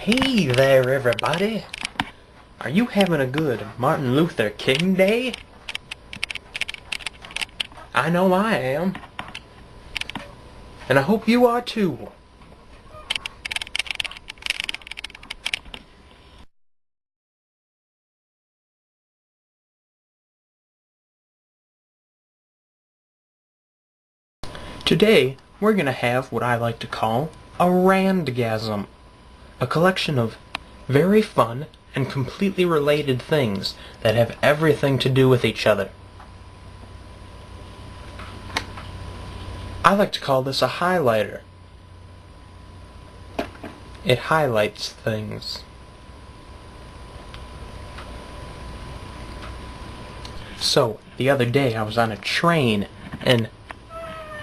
Hey there, everybody! Are you having a good Martin Luther King Day? I know I am. And I hope you are too. Today, we're gonna have what I like to call a Randgasm. A collection of very fun and completely related things that have everything to do with each other. I like to call this a highlighter. It highlights things. So, the other day I was on a train and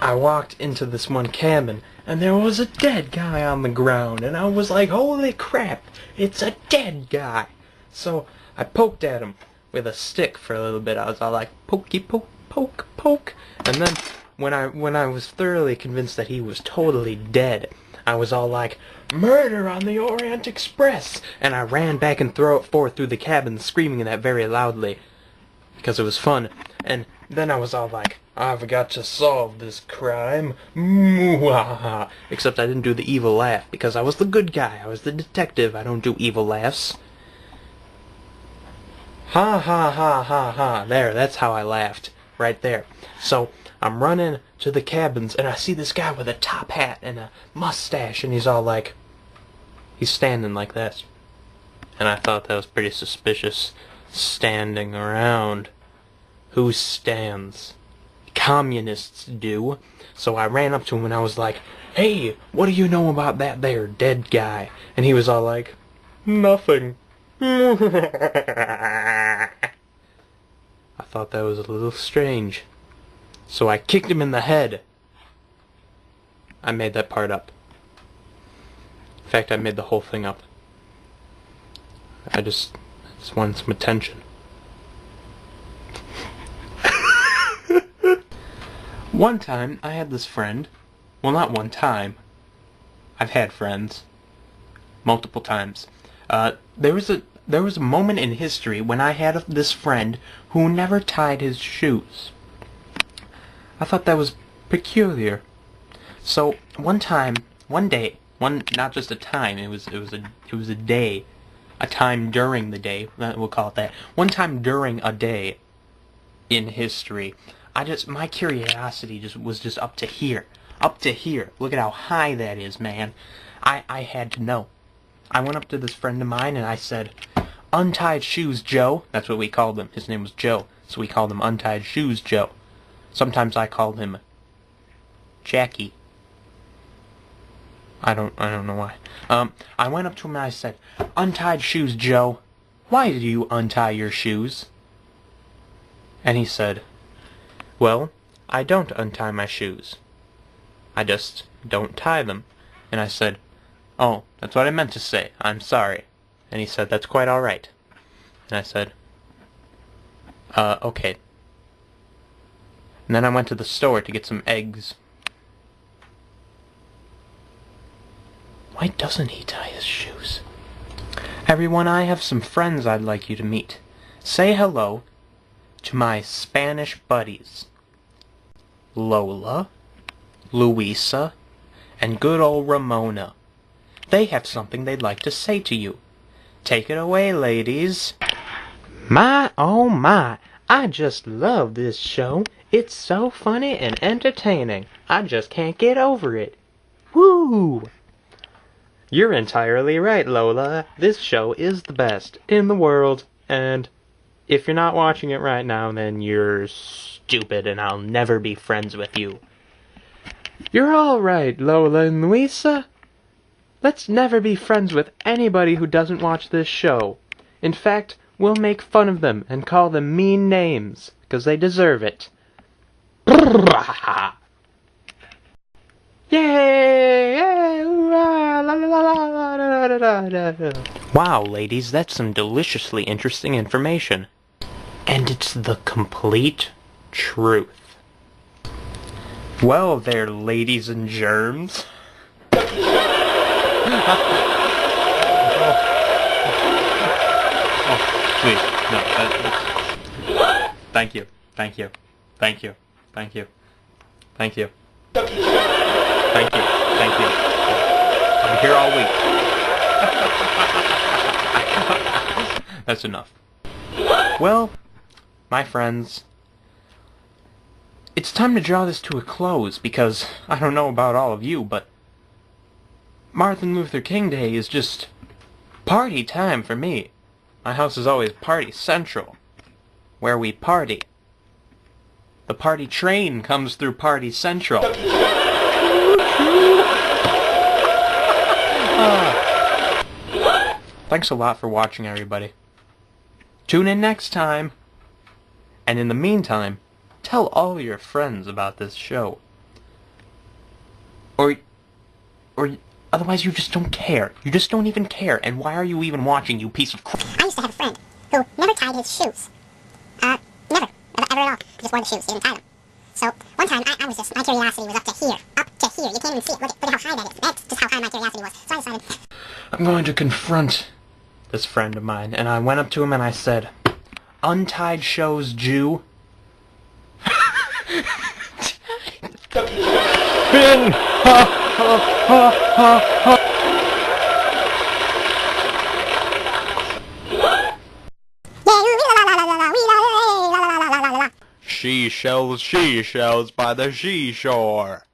I walked into this one cabin and there was a dead guy on the ground and I was like, holy crap, it's a dead guy. So I poked at him with a stick for a little bit. I was all like, pokey poke, poke, poke. And then when I was thoroughly convinced that he was totally dead, I was all like, murder on the Orient Express. And I ran back and forth through the cabin screaming that very loudly because it was fun. And then I was all like, I've got to solve this crime. Mwah. Except I didn't do the evil laugh because I was the good guy. I was the detective. I don't do evil laughs. Ha ha ha ha ha. There, that's how I laughed. Right there. So, I'm running to the cabins and I see this guy with a top hat and a mustache and he's all like, he's standing like this. And I thought that was pretty suspicious. Standing around. Who stands? Communists do. So I ran up to him and I was like, hey, what do you know about that there dead guy? And he was all like, nothing. I thought that was a little strange. So I kicked him in the head. I made that part up. In fact, I made the whole thing up. I just wanted some attention. One time, I had this friend. Well, not one time. I've had friends. Multiple times. There was a moment in history when I had this friend who never tied his shoes. I thought that was peculiar. So, one day, not just a time, it was a day. A time during the day, we'll call it that. One time during a day in history, my curiosity was up to here. Up to here. Look at how high that is, man. I had to know. I went up to this friend of mine and I said, Untied Shoes Joe. That's what we called him. His name was Joe. So we called him Untied Shoes Joe. Sometimes I called him Jackie. I don't know why. I went up to him and I said, Untied Shoes Joe. Why do you untie your shoes? And he said, well, I don't untie my shoes. I just don't tie them. And I said, oh, that's what I meant to say. I'm sorry. And he said, that's quite all right. And I said, okay. And then I went to the store to get some eggs. Why doesn't he tie his shoes? Everyone, I have some friends I'd like you to meet. Say hello to my Spanish buddies. Lola, Luisa, and good old Ramona. They have something they'd like to say to you. Take it away, ladies. My, oh my, I just love this show. It's so funny and entertaining. I just can't get over it. Woo! You're entirely right, Lola. This show is the best in the world, and if you're not watching it right now, then you're stupid and I'll never be friends with you. You're all right, Lola and Luisa. Let's never be friends with anybody who doesn't watch this show. In fact, we'll make fun of them and call them mean names, because they deserve it. Yay! Yay! Wow, ladies, that's some deliciously interesting information. And it's the complete truth. Well there, ladies and germs. Please, no. Thank you. Thank you. Thank you. Thank you. Thank you. Thank you. Thank you. I'm here all week. That's enough. Well, my friends, it's time to draw this to a close because I don't know about all of you, but Martin Luther King Day is just party time for me. My house is always party central, where we party. The party train comes through Party Central. Thanks a lot for watching, everybody. Tune in next time. And in the meantime, tell all your friends about this show. Or otherwise you just don't care. You just don't even care. And why are you even watching, you piece of crap? I used to have a friend who never tied his shoes. Never. Ever at all. He just wore the shoes. He didn't tie them. So, one time, I was just, my curiosity was up to here. Up to here. You can't even see it. Look at how high that is. That's just how high my curiosity was. So I decided, I'm going to confront this friend of mine. And I went up to him and I said, Untied shows, Jew. Finn! Ha! Ha! Ha! Ha! Ha! She shells by the seashore.